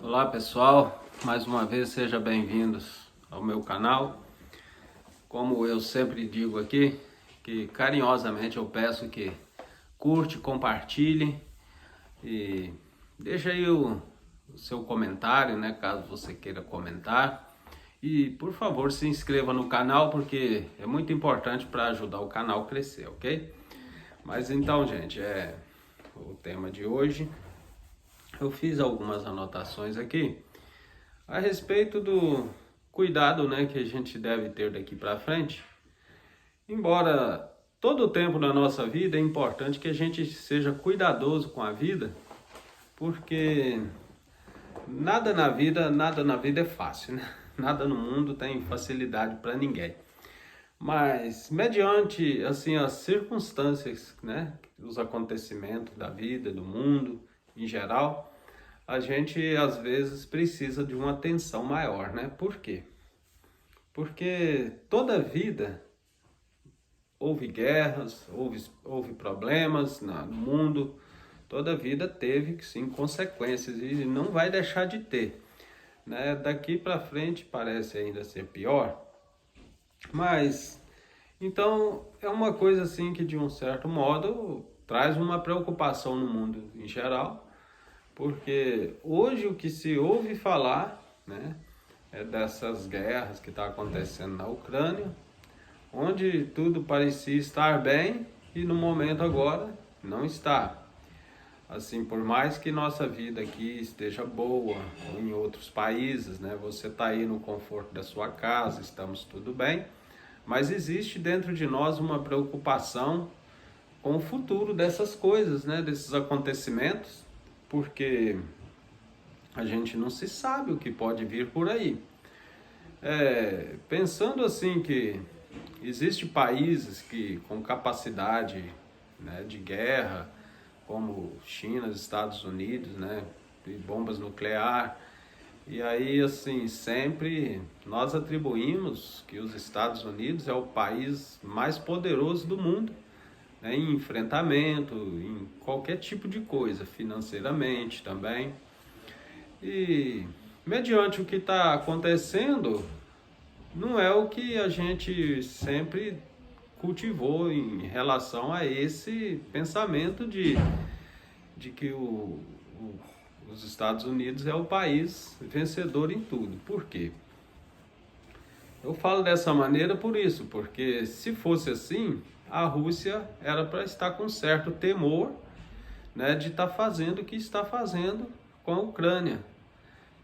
Olá pessoal, mais uma vez sejam bem-vindos ao meu canal. Como eu sempre digo aqui, que carinhosamente eu peço que curte, compartilhe e deixa aí o seu comentário, né, caso você queira comentar. E por favor se inscreva no canal porque é muito importante para ajudar o canal a crescer, ok? Mas então, gente, o tema de hoje. Eu fiz algumas anotações aqui a respeito do cuidado, né, que a gente deve ter daqui para frente. Embora todo o tempo da nossa vida é importante que a gente seja cuidadoso com a vida, porque nada na vida é fácil, né? Nada no mundo tem facilidade para ninguém. Mas mediante assim as circunstâncias, né, os acontecimentos da vida, do mundo em geral, a gente às vezes precisa de uma atenção maior, né? Por quê? Porque toda vida houve guerras, houve problemas no mundo, toda vida teve sim consequências e não vai deixar de ter, né? Daqui para frente parece ainda ser pior, mas então é uma coisa assim que de um certo modo traz uma preocupação no mundo em geral. Porque hoje o que se ouve falar, né, é dessas guerras que está acontecendo na Ucrânia, onde tudo parecia estar bem e no momento agora não está. Assim, por mais que nossa vida aqui esteja boa, ou em outros países, né, você está aí no conforto da sua casa, estamos tudo bem, mas existe dentro de nós uma preocupação com o futuro dessas coisas, né, desses acontecimentos, porque a gente não se sabe o que pode vir por aí. Pensando assim que existem países que com capacidade, né, de guerra, como China, Estados Unidos, né, e bombas nucleares, e aí assim sempre nós atribuímos que os Estados Unidos é o país mais poderoso do mundo, né, em enfrentamento, em qualquer tipo de coisa, financeiramente também. E mediante o que está acontecendo, não é o que a gente sempre cultivou em relação a esse pensamento de que os Estados Unidos é o país vencedor em tudo. Por quê? Eu falo dessa maneira por isso, porque se fosse assim, a Rússia era para estar com certo temor, né, de estar fazendo o que está fazendo com a Ucrânia.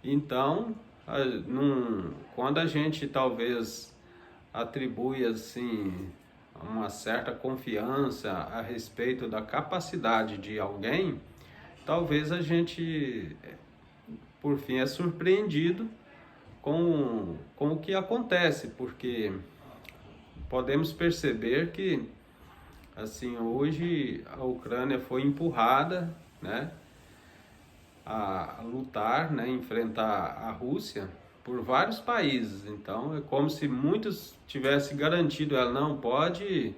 Então, quando a gente talvez atribui assim uma certa confiança a respeito da capacidade de alguém, talvez a gente, por fim, é surpreendido com o que acontece, porque podemos perceber que assim hoje a Ucrânia foi empurrada, né, a lutar, né, enfrentar a Rússia por vários países. Então é como se muitos tivessem garantido ela, não pode,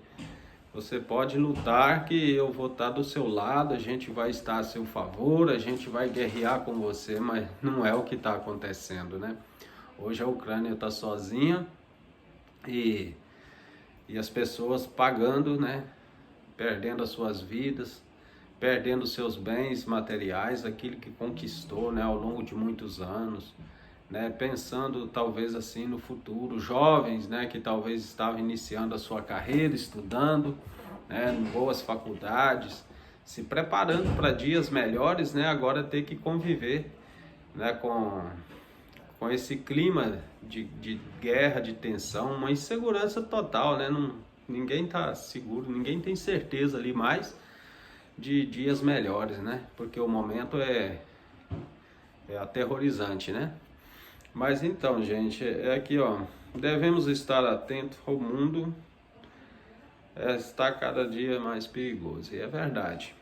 você pode lutar que eu vou estar do seu lado, a gente vai estar a seu favor, a gente vai guerrear com você, mas não é o que está acontecendo, né? Hoje a Ucrânia está sozinha e, e as pessoas pagando, né, perdendo as suas vidas, perdendo seus bens materiais, aquilo que conquistou, né, ao longo de muitos anos, né, pensando talvez assim no futuro, jovens, né, que talvez estavam iniciando a sua carreira, estudando, né, em boas faculdades, se preparando para dias melhores, né, agora ter que conviver, né, com esse clima de guerra, de tensão, uma insegurança total, né, ninguém está seguro, ninguém tem certeza ali mais de dias melhores, né? Porque o momento é aterrorizante, né? Mas então, gente, é aqui, ó, devemos estar atentos ao mundo, está cada dia mais perigoso, e é verdade.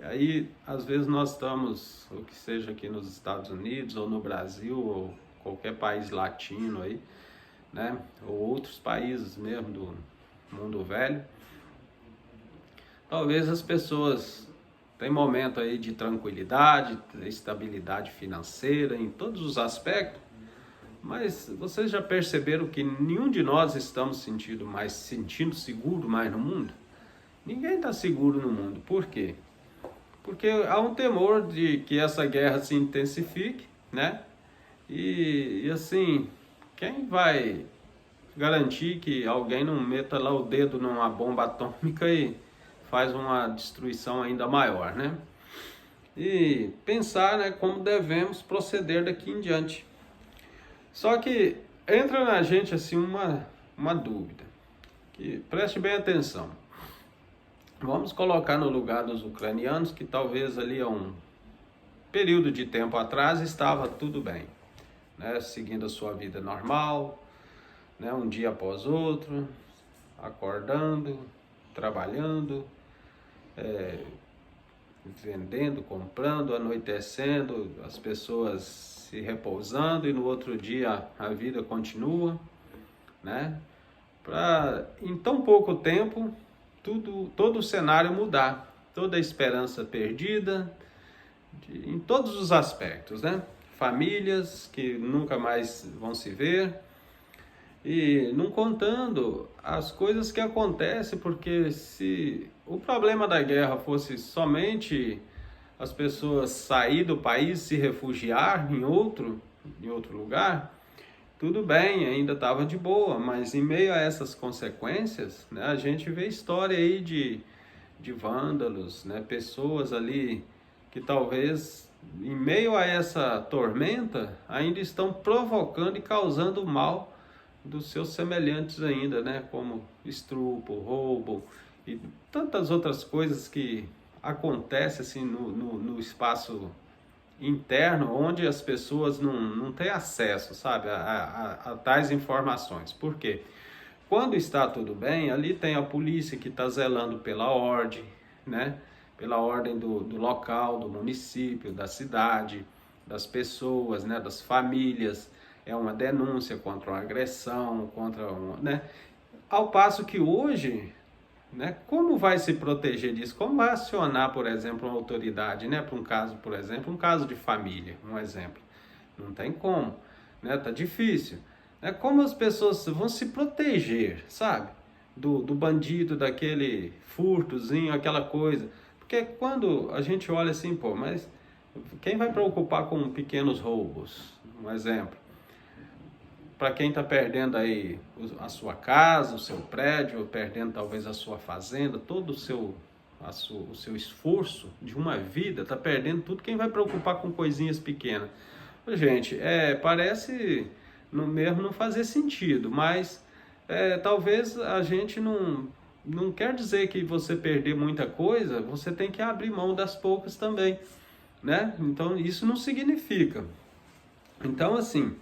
Aí, às vezes nós estamos, o que seja aqui nos Estados Unidos, ou no Brasil, ou qualquer país latino aí, né? Ou outros países mesmo do mundo velho, talvez as pessoas Tem momento aí de tranquilidade, estabilidade financeira em todos os aspectos, mas vocês já perceberam que nenhum de nós estamos sentindo seguro mais no mundo? Ninguém está seguro no mundo. Por quê? Porque há um temor de que essa guerra se intensifique, né? E assim, quem vai garantir que alguém não meta lá o dedo numa bomba atômica e faz uma destruição ainda maior, né? E pensar, né, como devemos proceder daqui em diante. Só que entra na gente assim uma dúvida, que preste bem atenção. Vamos colocar no lugar dos ucranianos, que talvez ali há um período de tempo atrás estava tudo bem, né, seguindo a sua vida normal, né, um dia após outro, acordando, trabalhando, vendendo, comprando, anoitecendo, as pessoas se repousando e no outro dia a vida continua, né? Para em tão pouco tempo todo o cenário mudar, toda a esperança perdida, em todos os aspectos, né? Famílias que nunca mais vão se ver, e não contando as coisas que acontecem, porque se o problema da guerra fosse somente as pessoas sair do país, se refugiar em outro lugar, tudo bem, ainda estava de boa, mas em meio a essas consequências, né, a gente vê história aí de vândalos, né, pessoas ali que talvez em meio a essa tormenta ainda estão provocando e causando mal dos seus semelhantes ainda, né? Como estupro, roubo e tantas outras coisas que acontecem assim no espaço interno, onde as pessoas não têm acesso, sabe, a tais informações. Por quê? Quando está tudo bem, ali tem a polícia que está zelando pela ordem, né? Pela ordem do local, do município, da cidade, das pessoas, né? Das famílias. É uma denúncia contra uma agressão, né? Ao passo que hoje, né, como vai se proteger disso? Como vai acionar, por exemplo, uma autoridade, né, para um caso, por exemplo, um caso de família, um exemplo? Não tem como, né? Tá difícil. Né? Como as pessoas vão se proteger, sabe? Do bandido, daquele furtozinho, aquela coisa. Porque quando a gente olha assim, pô, mas quem vai preocupar com pequenos roubos? Um exemplo. Para quem está perdendo aí a sua casa, o seu prédio, perdendo talvez a sua fazenda, todo o seu esforço de uma vida, está perdendo tudo, quem vai preocupar com coisinhas pequenas? Gente, parece mesmo não fazer sentido, mas talvez a gente não quer dizer que você perder muita coisa, você tem que abrir mão das poucas também, né? Então isso não significa. Então assim,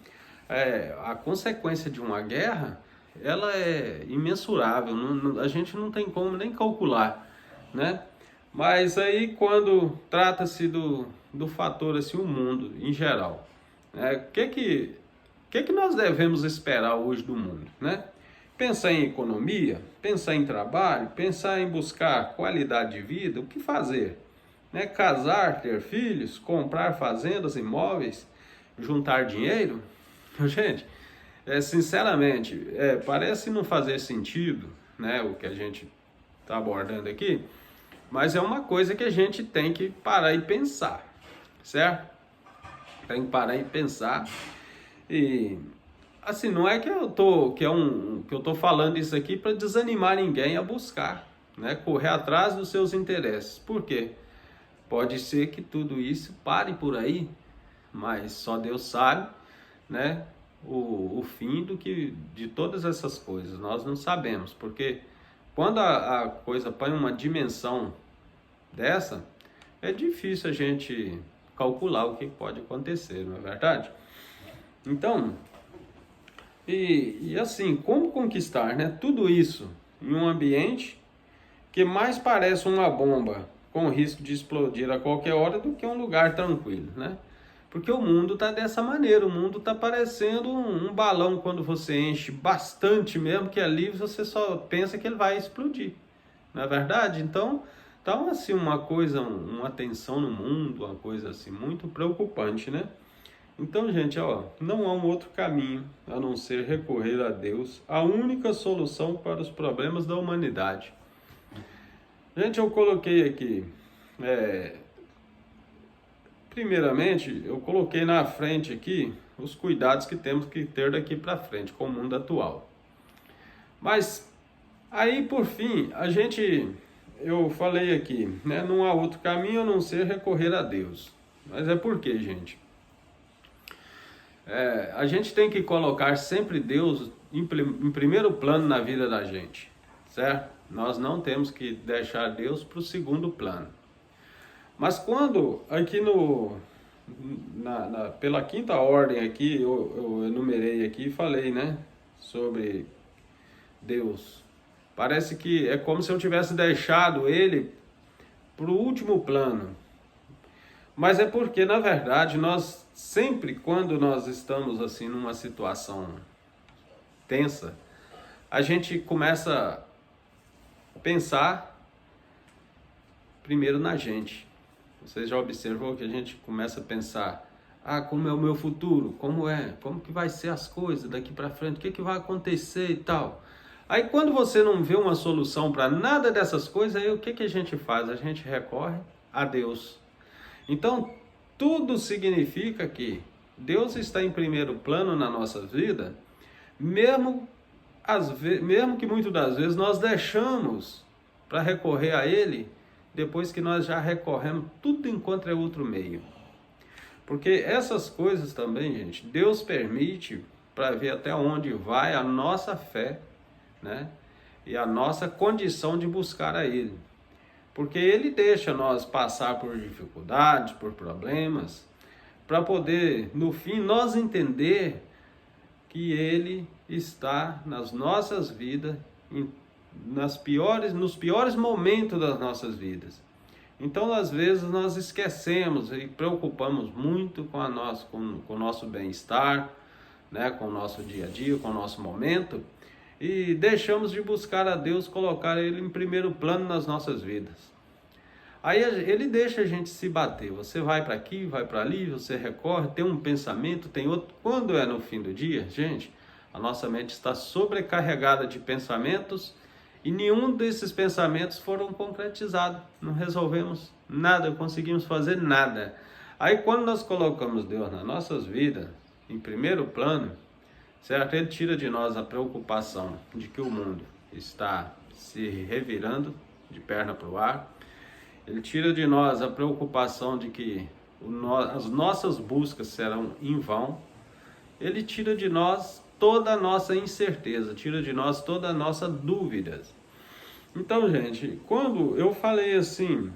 a consequência de uma guerra, ela é imensurável, a gente não tem como nem calcular, né? Mas aí quando trata-se do fator assim, o mundo em geral, né? que nós devemos esperar hoje do mundo, né? Pensar em economia, pensar em trabalho, pensar em buscar qualidade de vida, o que fazer? Né? Casar, ter filhos, comprar fazendas, imóveis, juntar dinheiro? Gente, sinceramente, parece não fazer sentido, né, o que a gente está abordando aqui, mas é uma coisa que a gente tem que parar e pensar, certo? Tem que parar e pensar. E assim, não é que eu tô falando isso aqui para desanimar ninguém a buscar, né, correr atrás dos seus interesses. Por quê? Pode ser que tudo isso pare por aí, mas só Deus sabe, né, o fim de todas essas coisas. Nós não sabemos, porque quando a coisa põe uma dimensão dessa, é difícil a gente calcular o que pode acontecer, não é verdade? Então, e assim, como conquistar, né, tudo isso em um ambiente que mais parece uma bomba com risco de explodir a qualquer hora do que um lugar tranquilo, né? Porque o mundo está dessa maneira, o mundo está parecendo um balão quando você enche bastante mesmo, que ali você só pensa que ele vai explodir, não é verdade? Então, Então, assim, uma coisa, uma tensão no mundo, uma coisa assim muito preocupante, né? Então, gente, ó, não há um outro caminho a não ser recorrer a Deus, a única solução para os problemas da humanidade. Gente, eu coloquei aqui, primeiramente, eu coloquei na frente aqui os cuidados que temos que ter daqui para frente com o mundo atual. Mas aí, por fim, eu falei aqui, né, não há outro caminho a não ser recorrer a Deus. Mas é por quê, gente? A gente tem que colocar sempre Deus em primeiro plano na vida da gente, certo? Nós não temos que deixar Deus para o segundo plano. Mas quando aqui pela quinta ordem aqui, eu enumerei aqui e falei, né, sobre Deus. Parece que é como se eu tivesse deixado ele para o último plano. Mas é porque, na verdade, nós sempre, quando nós estamos assim numa situação tensa, a gente começa a pensar primeiro na gente. Você já observou que a gente começa a pensar, como é o meu futuro? Como que vai ser as coisas daqui para frente? O que vai acontecer e tal? Aí quando você não vê uma solução para nada dessas coisas, aí o que a gente faz? A gente recorre a Deus. Então, tudo significa que Deus está em primeiro plano na nossa vida, mesmo que muitas das vezes nós deixamos para recorrer a Ele, depois que nós já recorremos tudo enquanto é outro meio. Porque essas coisas também, gente, Deus permite para ver até onde vai a nossa fé, né? E a nossa condição de buscar a Ele. Porque Ele deixa nós passar por dificuldades, por problemas, para poder, no fim, nós entender que Ele está nas nossas vidas, nos piores momentos das nossas vidas. Então, às vezes, nós esquecemos e preocupamos muito com o nosso bem-estar, né, com o nosso dia a dia, com o nosso momento, e deixamos de buscar a Deus, colocar Ele em primeiro plano nas nossas vidas. Aí Ele deixa a gente se bater, você vai para aqui, vai para ali, você recorre, tem um pensamento, tem outro. Quando é no fim do dia, gente, a nossa mente está sobrecarregada de pensamentos e nenhum desses pensamentos foram concretizados, não resolvemos nada, conseguimos fazer nada. Aí quando nós colocamos Deus nas nossas vidas, em primeiro plano, certo? Ele tira de nós a preocupação de que o mundo está se revirando de perna para o ar. Ele tira de nós a preocupação de que as nossas buscas serão em vão. Ele tira de nós toda a nossa incerteza, tira de nós toda a nossa dúvidas. Então, gente, quando eu falei assim,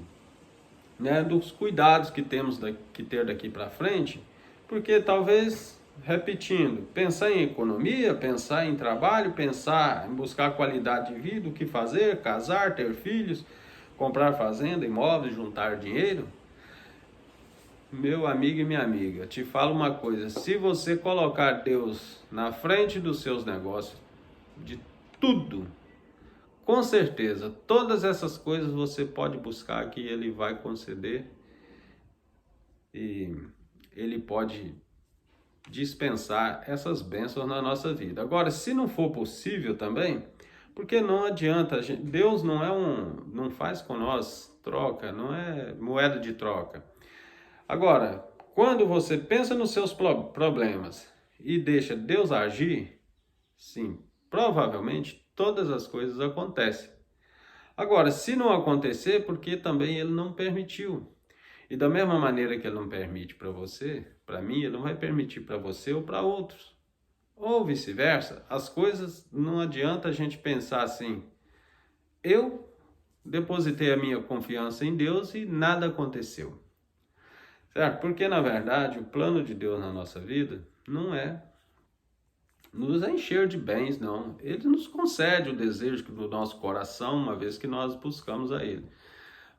né, dos cuidados que temos que ter daqui para frente, porque talvez, repetindo, pensar em economia, pensar em trabalho, pensar em buscar qualidade de vida, o que fazer, casar, ter filhos, comprar fazenda, imóveis, juntar dinheiro. Meu amigo e minha amiga, te falo uma coisa, se você colocar Deus na frente dos seus negócios, de tudo, com certeza, todas essas coisas você pode buscar que Ele vai conceder e Ele pode dispensar essas bênçãos na nossa vida. Agora, se não for possível também, porque não adianta, Deus não faz com nós troca, não é moeda de troca. Agora, quando você pensa nos seus problemas e deixa Deus agir, sim, provavelmente todas as coisas acontecem. Agora, se não acontecer, porque também Ele não permitiu. E da mesma maneira que Ele não permite para você, para mim, Ele não vai permitir para você ou para outros. Ou vice-versa, as coisas não adianta a gente pensar assim, eu depositei a minha confiança em Deus e nada aconteceu. Certo? Porque, na verdade, o plano de Deus na nossa vida não é nos encher de bens, não. Ele nos concede o desejo do nosso coração, uma vez que nós buscamos a Ele.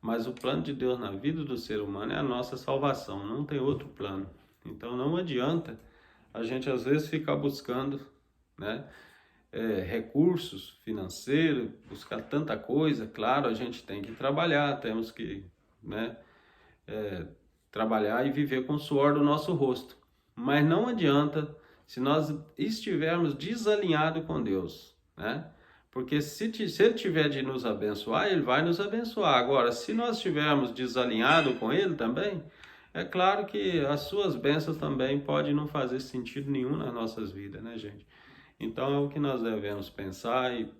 Mas o plano de Deus na vida do ser humano é a nossa salvação, não tem outro plano. Então, não adianta a gente, às vezes, ficar buscando, né, recursos financeiros, buscar tanta coisa. Claro, a gente tem que trabalhar, temos que, né, trabalhar e viver com o suor do nosso rosto. Mas não adianta se nós estivermos desalinhados com Deus, né? Porque se Ele tiver de nos abençoar, Ele vai nos abençoar. Agora, se nós estivermos desalinhados com Ele também, é claro que as suas bênçãos também podem não fazer sentido nenhum nas nossas vidas, né, gente? Então é o que nós devemos pensar e,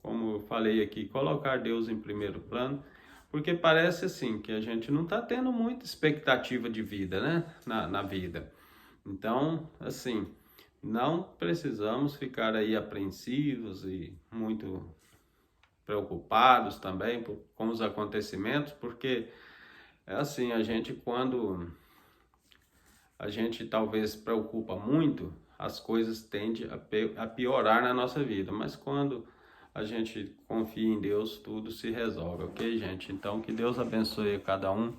como eu falei aqui, colocar Deus em primeiro plano, porque parece assim que a gente não está tendo muita expectativa de vida, né, na vida. Então, assim, não precisamos ficar aí apreensivos e muito preocupados também com os acontecimentos, porque é assim, quando a gente talvez preocupa muito, as coisas tendem a piorar na nossa vida, mas quando a gente confia em Deus, tudo se resolve, ok, gente? Então, que Deus abençoe cada um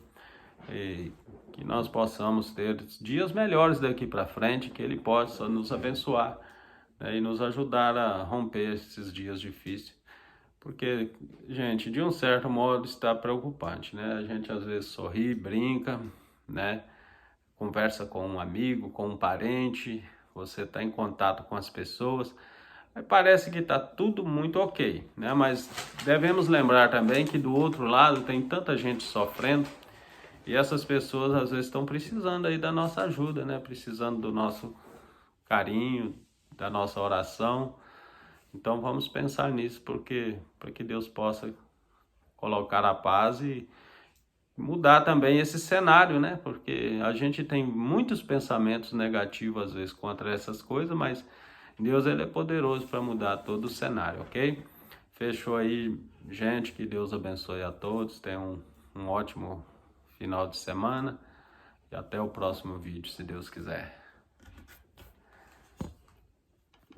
e que nós possamos ter dias melhores daqui para frente, que Ele possa nos abençoar, né, e nos ajudar a romper esses dias difíceis. Porque, gente, de um certo modo está preocupante, né? A gente às vezes sorri, brinca, né? Conversa com um amigo, com um parente, você está em contato com as pessoas, aí parece que está tudo muito ok, né? Mas devemos lembrar também que do outro lado tem tanta gente sofrendo e essas pessoas às vezes estão precisando aí da nossa ajuda, né? Precisando do nosso carinho, da nossa oração. Então vamos pensar nisso, porque para que Deus possa colocar a paz e mudar também esse cenário, né? Porque a gente tem muitos pensamentos negativos às vezes contra essas coisas, mas Deus, ele é poderoso para mudar todo o cenário, ok? Fechou aí, gente, que Deus abençoe a todos, tenham um ótimo final de semana e até o próximo vídeo, se Deus quiser.